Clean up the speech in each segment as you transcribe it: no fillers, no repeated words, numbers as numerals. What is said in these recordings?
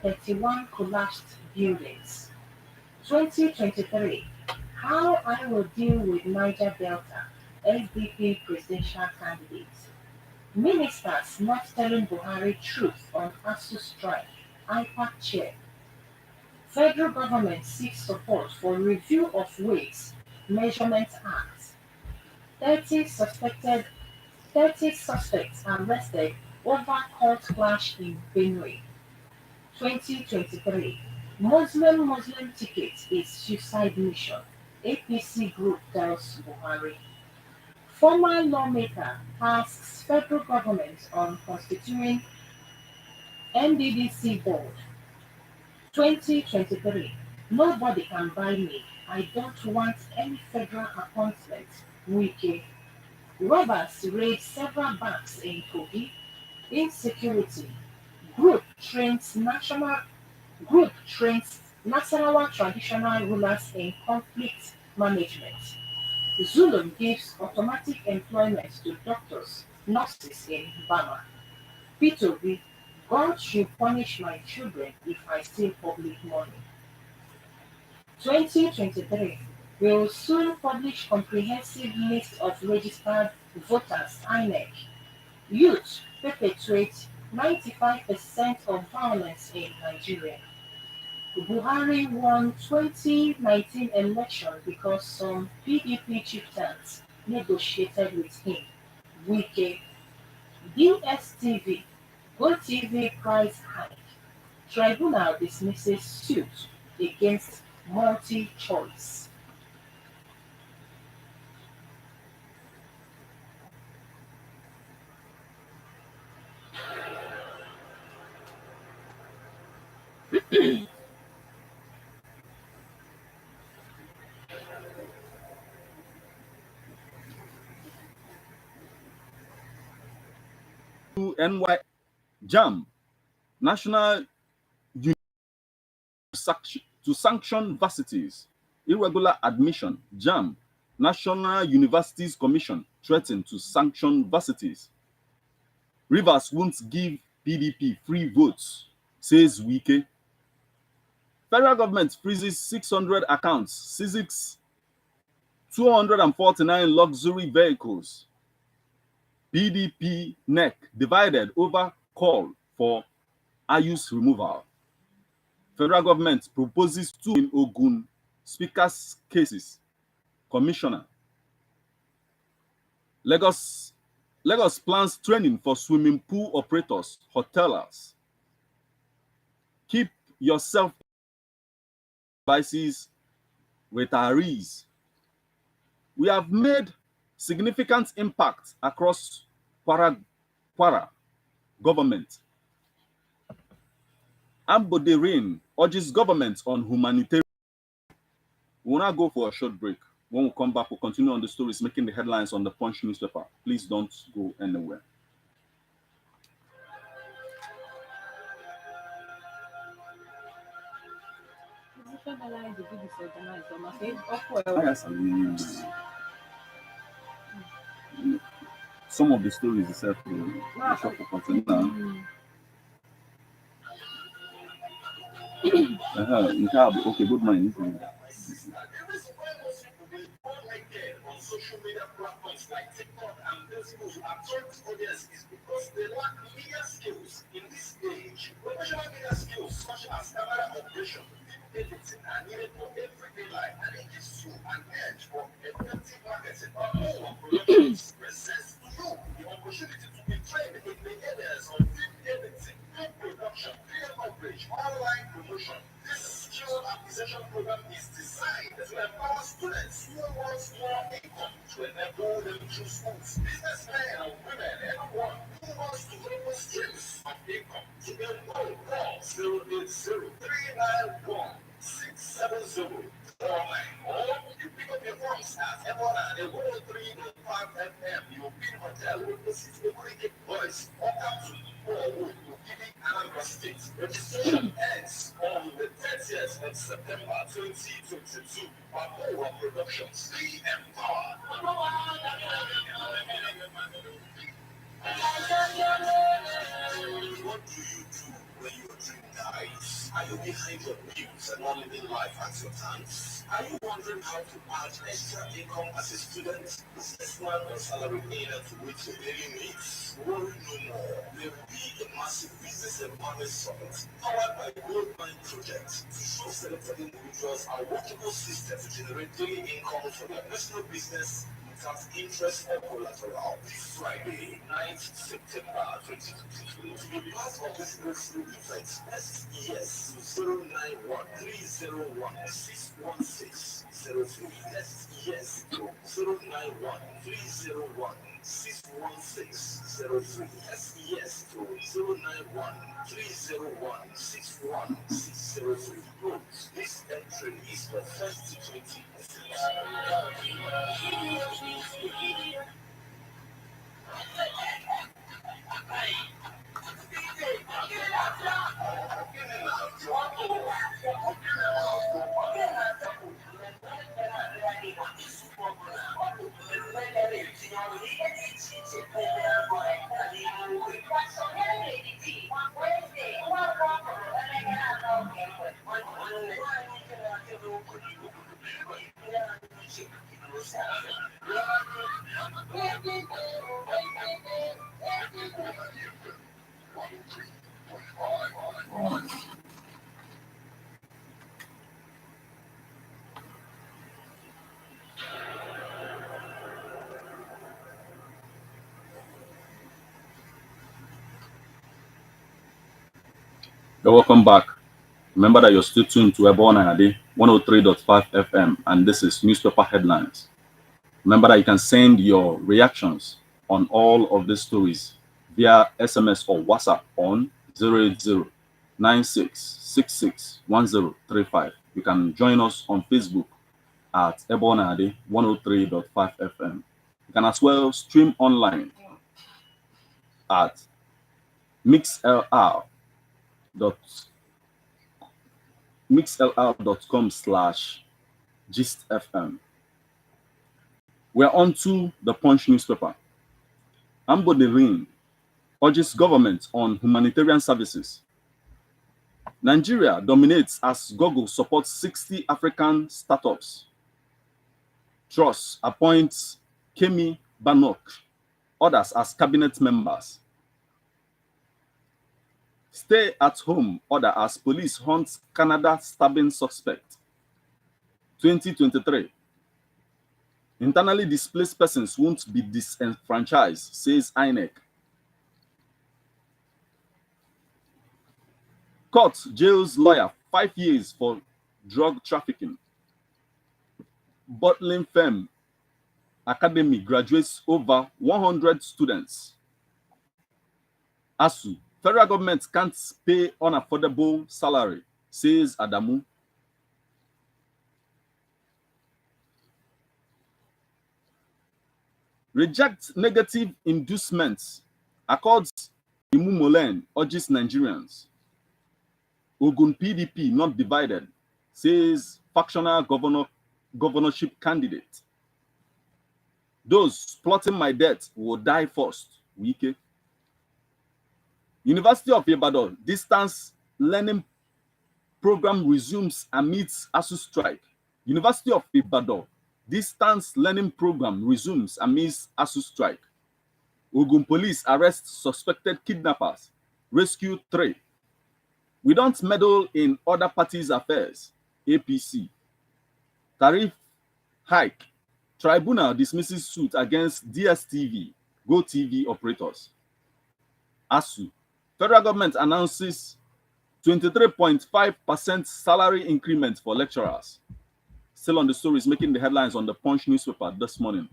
31 collapsed buildings. 2023. How I will deal with Niger Delta SDP presidential candidates. Ministers not telling Buhari truth on ASU strike. IPAC chair. Federal government seeks support for review of Weights Measurement Act. 30 suspected 30 suspects arrested over court clash in Benue. 2023. Muslim ticket is suicide mission. APC group tells Buhari. Former lawmaker asks federal government on constituting NDDC board. 2023. Nobody can buy me. I don't want any federal appointment. Wike. Robbers raid several banks in Kogi. Insecurity. Group trains national Group trains Nasarawa traditional rulers in conflict management. Zulum gives automatic employment to doctors, nurses in Bama. P2B, God should punish my children if I steal public money. 2023 will soon publish comprehensive list of registered voters INEC. Youth perpetuate 95% of violence in Nigeria. Buhari won 2019 election because some PDP chieftains negotiated with him. Wike, DSTV, GoTV price hike. Tribunal dismisses suit against multi-choice. NY JAM, National to sanction varsities, irregular admission. JAM, National Universities Commission, threatened to sanction varsities. Rivers won't give PDP free votes, says Wike. Federal government freezes 600 accounts, seizes 249 luxury vehicles. PDP neck divided over call for Ayu's removal. Federal government proposes 2 in Ogun speaker's cases. Commissioner. Lagos plans training for swimming pool operators, hotelers. Keep yourself devices, retirees. We have made significant impact across Kwara government. Ambode Rain urges government on humanitarian. We'll now go for a short break. When we come back, we'll continue on the stories making the headlines on the Punch newspaper. Please don't go anywhere. Some of the stories itself will continue now. Okay, good mind. On social media platforms like TikTok and Facebook attract audience is because they lack media skills. In this age, professional media skills such as camera operation, video editing are needed for everyday life, and it gives you an edge for effective marketing. More Productions presents to you the opportunity to be trained in the areas of video editing, film production, video coverage, online promotion. This skill acquisition program is designed to empower students who want more income to enable them to schools. Businessmen and women, anyone who wants to open streams of income to enroll call 080-391-670. Or you pick up your forms at Ebona and 103.5 FM. You'll be in hotel with the city boys or come to Anambra State. Registration ends on the 30th of September 2022. Bakowa Productions. Be empowered. What do you do when your dream dies? Are you behind your bills and not living life at your terms? Are you wondering how to add extra income as a student, businessman, or salary earner to meet your daily needs? Worry no more. There will be a massive business empowerment summit powered by Gold Mine Project to show selected individuals a workable system to generate daily income for their personal business without interest or collateral. This Friday, 9th September 2022, to be part of this breakthrough event, SES 09130161603. SES 09130161603. SES 09130161603. This entry is for first to 20%. You're welcome back. Remember that you're still tuned to Ebon Ade 103.5 FM, and this is Newspaper Headlines. Remember that you can send your reactions on all of these stories via SMS or WhatsApp on 08096661035. You can join us on Facebook at Ebon Ade 103.5 FM. You can as well stream online at mixlr.com/gistfm. We're on to the Punch newspaper. Ambo Derin urges government on humanitarian services. Nigeria dominates as Google supports 60 African startups. Truss appoints Kemi Banok, others as cabinet members. Stay at home order as police hunts Canada stabbing suspect. 2023. Internally displaced persons won't be disenfranchised, says INEC. Court jails lawyer 5 years for drug trafficking. Bottling firm Academy graduates over 100 students. ASU, federal government can't pay unaffordable salary, says Adamu. Reject negative inducements. Accords Imumolen urges Nigerians. Ogun PDP not divided, says factional governorship candidate. Those plotting my death will die first. Wike. University of Ibadan distance learning program resumes amidst ASU strike. University of Ibadan distance learning program resumes amidst ASU strike. Ogun police arrest suspected kidnappers. Rescue 3. We don't meddle in other parties' affairs. APC. Tariff hike. Tribunal dismisses suit against DSTV, GoTV operators. ASU. Federal government announces 23.5% salary increment for lecturers. Still on the stories making the headlines on the Punch newspaper this morning.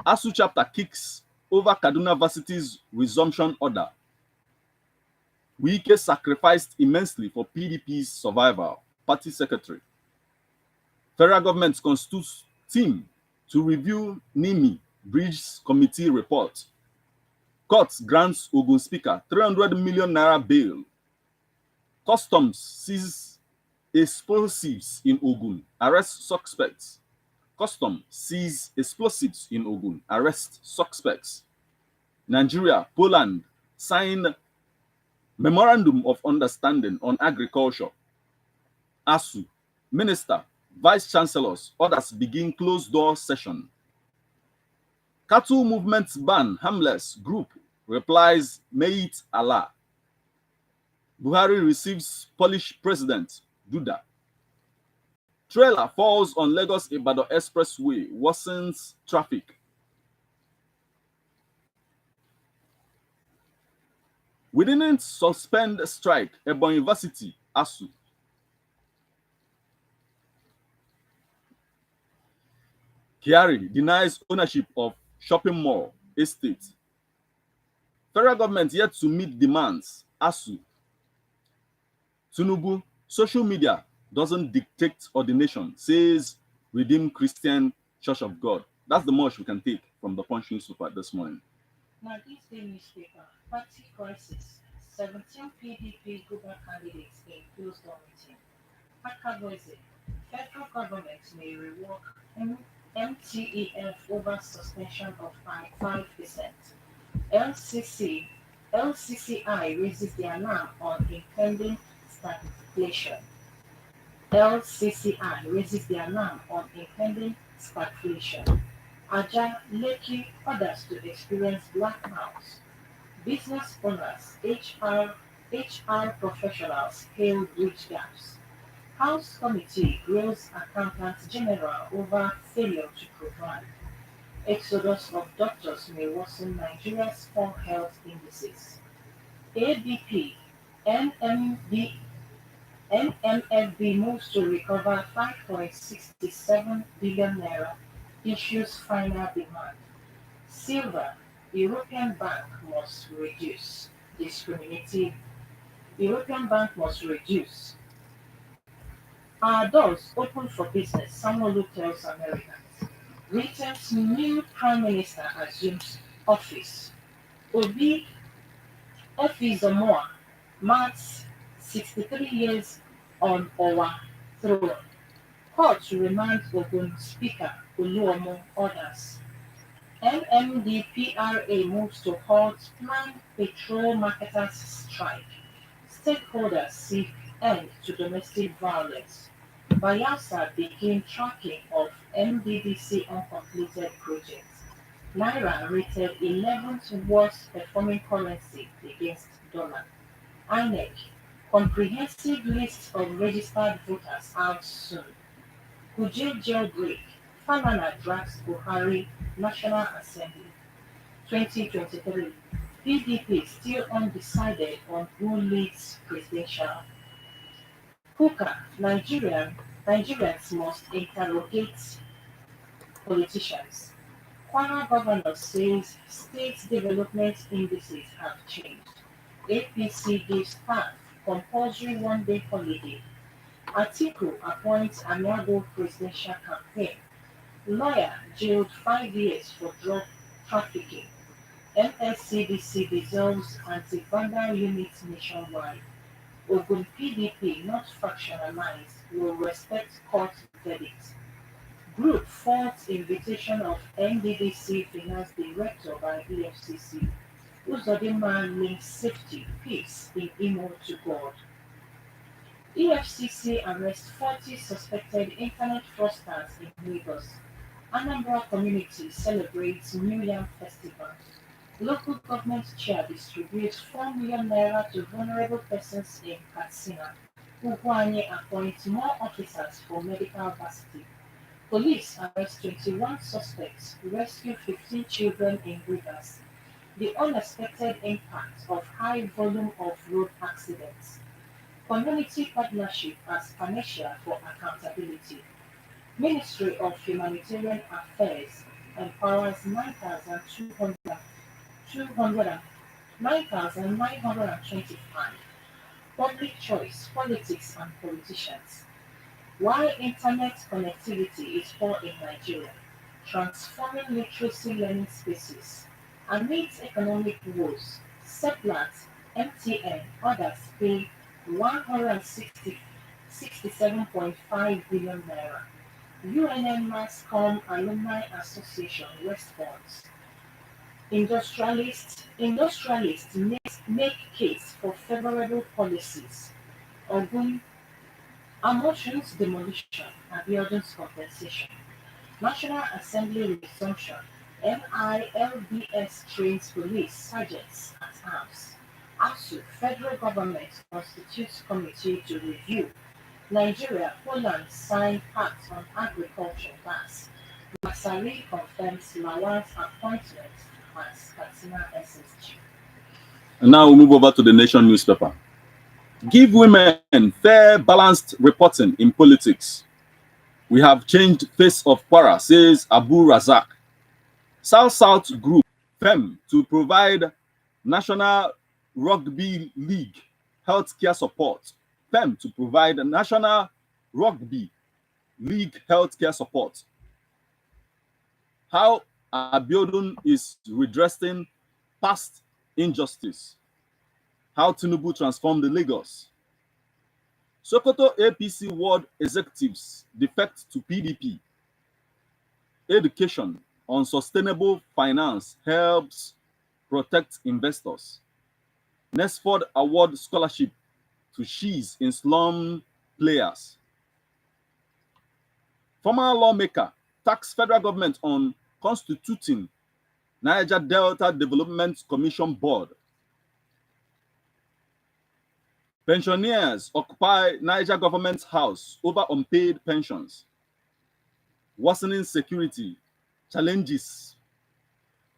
ASU chapter kicks over Kaduna Varsity's resumption order. Wike sacrificed immensely for PDP's survival. Party secretary. Federal government constitutes team to review NIMI Bridge Committee report. Court grants Ogun Speaker 300 million naira bail. Customs seizes explosives in Ogun. Arrest suspects. Customs seize explosives in Ogun. Arrest suspects. Nigeria, Poland signed Memorandum of Understanding on Agriculture. ASU. Minister, Vice Chancellors, others begin closed-door session. Cattle movement ban harmless group replies, May it Allah. Buhari receives Polish President Duda. Trailer falls on Lagos-Ibadan Expressway, worsens traffic. We didn't suspend strike, Ebonyi University, ASU. Kyari denies ownership of shopping mall estate. Federal government yet to meet demands, ASU. Tinubu, social media doesn't dictate ordination, says Redeemed Christian Church of God. That's the much we can take from the Punch newspaper this morning. Now, this day newspaper, party crisis, 17 PDP guber candidates in closed-door meeting. Akaboise, federal government may rework MTEF over suspension of 5%. LCCI raises the alarm on impending stagflation. LCCI raises the alarm on impending stagflation. Aja, Lekki, others to experience blackouts. Business owners, HR professionals hail bridge gaps. House Committee grills Accountant General over failure to provide. Exodus of doctors may worsen Nigeria's poor health indices. ABP, NMB, NMFB moves to recover 5.67 billion naira, issues final demand. Silver, European Bank must reduce. Discriminative, European Bank must reduce. Our doors open for business, Sanwo-Olu tells Americans. Britain's new Prime Minister assumes office. Obi Efizomoa marks 63 years on Owa throne. Court reminds Ogun Speaker Oluomo orders. NMDPRA moves to halt planned petrol marketers strike. Stakeholders seek end to domestic violence. Bayelsa begin tracking of MDDC uncompleted projects. Naira rated 11th worst performing currency against dollar. INEC, comprehensive list of registered voters out soon. Kuje jailbreak, Falana drags Buhari National Assembly. 2023, PDP still undecided on who leads presidential. Kuka, Nigerians must interrogate politicians. Kwara governor says state development indices have changed. APC gives staff compulsory one-day holiday. Atiku appoints Amiabo presidential campaign. Lawyer jailed 5 years for drug trafficking. NSCDC dissolves anti-vandal units nationwide. Ogun PDP, not factionalized, will respect court verdict. Group faults invitation of NDDC Finance Director by EFCC. Uzodinma links safety, peace in Imo to God. EFCC arrests 40 suspected internet fraudsters in Lagos. Anambra community celebrates New Yam Festival. Local government chair distributes 4 million naira to vulnerable persons in Katsina. Ugwanye appoints more officers for medical varsity. Police arrest 21 suspects, rescue 15 children in Rivers. The unexpected impact of high volume of road accidents. Community partnership as panacea for accountability. Ministry of Humanitarian Affairs empowers 9,925. Public choice, politics and politicians. Why internet connectivity is poor in Nigeria. Transforming literacy learning spaces. Amidst economic woes, Seplat, MTN, others pay 167.5 billion naira. UNN Mascom Alumni Association responds. Industrialists makes make case for favorable policies. Ogun, Amotion's demolition, Abiodun's compensation. National Assembly resumption, NILBS trains police sergeants at arms. ASU, federal government constitutes committee to review. Nigeria, Poland sign pact on agriculture gas. Masari confirms Lawan's appointment as Katsina SSG. And now we move over to the Nation newspaper. Give women fair, balanced reporting in politics. We have changed face of Kwara, says Abu Razak. South-South Group, FEM, to provide National Rugby League healthcare support. FEM to provide National Rugby League healthcare support. How Abiodun is redressing past injustice. How Tinubu transformed the Lagos. Sokoto APC ward executives defect to PDP. Education on sustainable finance helps protect investors. Nesford award scholarship to Shees in slum players. Former lawmaker tax federal government on constituting Niger Delta Development Commission Board. Pensioners occupy Niger government's house over unpaid pensions. Worsening security challenges.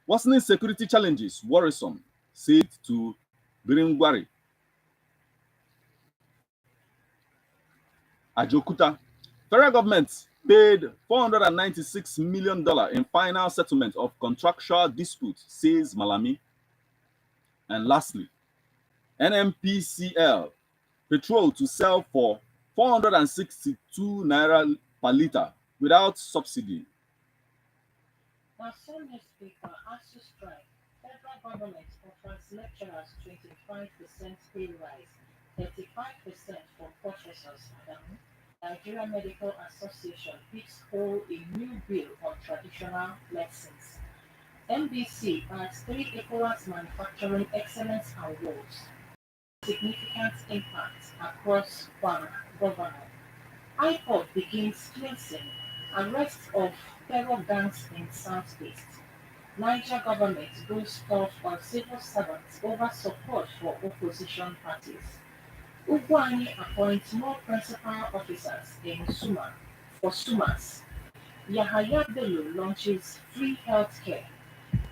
Worsening security challenges worrisome, said to Biringwari. Ajokuta. Federal government paid $496 million in final settlement of contractual dispute, says Malami. And lastly, NMPCL petrol to sell for 462 naira per litre without subsidy. National newspaper ASU strike. Federal government offers lecturers 25% pay rise, 35% for professors. Adamu. Nigeria Medical Association picks hole in new bill on traditional medicines. NBC adds 3 ECOWAS Manufacturing Excellence Awards. Significant impact across Kwara governor. IPOD begins cleansing. Arrest of terror gangs in Southeast. Niger government goes tough on civil servants over support for opposition parties. Ugwani appoints more principal officers in Sumas. Yahaya Bello launches free healthcare.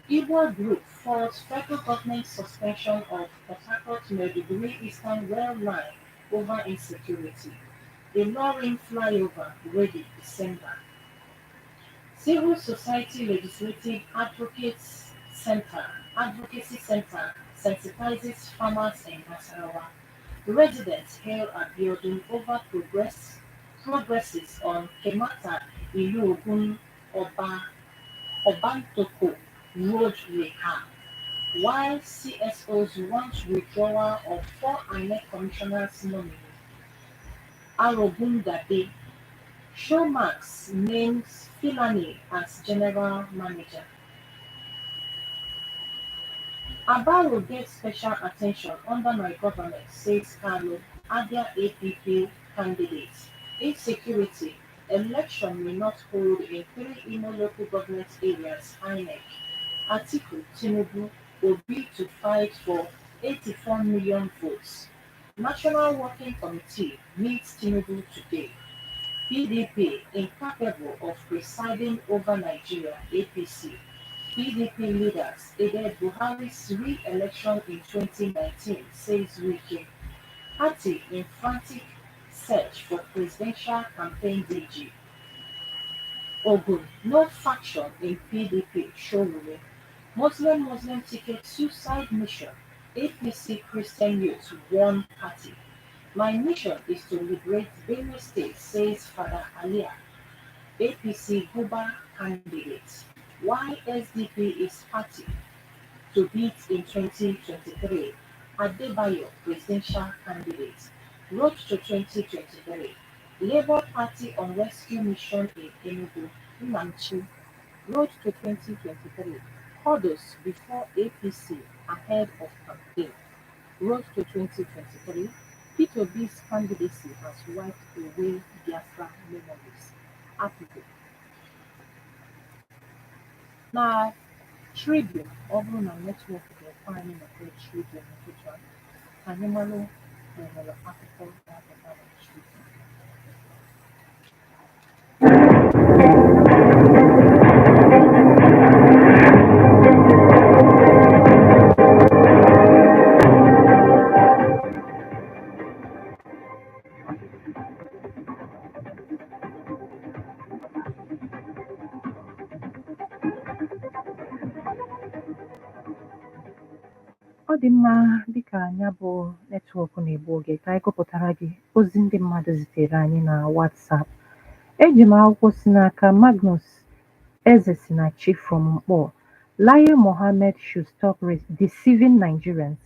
Igbo group faults federal government suspension of Port Harcourt Maiduguri Eastern Rail Line over insecurity. Ignoring flyover ready December. Civil Society Legislative Advocacy Center sensitizes farmers in Nasarawa. Residents hail Abiodun over progresses on Kemata Iluogun Obantoko Road rehab, while CSOs want withdrawal of 4 INEC commissioners nominee. Arobungade Showmax names Filani as general manager. Abaro gets special attention under my government, says Carlo, Abia APP candidate. Insecurity. Election may not hold in 3 Imo local government areas, INEC. Atiku Tinubu will bid to fight for 84 million votes. National Working Committee meets Tinubu today. PDP incapable of presiding over Nigeria, APC. PDP leaders aided Buhari's re-election in 2019, says Wike. Party in frantic search for presidential campaign DG. Ogun, no faction in PDP, Showore. Muslim ticket suicide mission. APC Christian youth warn party. My mission is to liberate Benue State, says Father Alia. APC Guba candidate. Why SDP is party to beat in 2023. Adebayo presidential candidate. Road to 2023. Labour Party on rescue mission in Enugu, Nnamchi. Road to 2023. Hurdles before APC ahead of campaign. Road to 2023, Peter B's candidacy has wiped away Biafra memories. Article. Na Tribune, ọ bụrụ na netwọk ga-ekwe anyị mepee Tribune n'ụtụtụ a, ka anyị malụ ma e nwere akụkọ ga-apụta na Tribune. Ọ dị mma dịka anya bụ netwọk na-egbu oge ka anyị gụpụtara gị ozi ndị mmadụ zitere anyị na WhatsApp. Eji m akwụkwọ si n'aka Magnus Ezesinachi from Mkpọ. Lai Mohammed should stop deceiving Nigerians.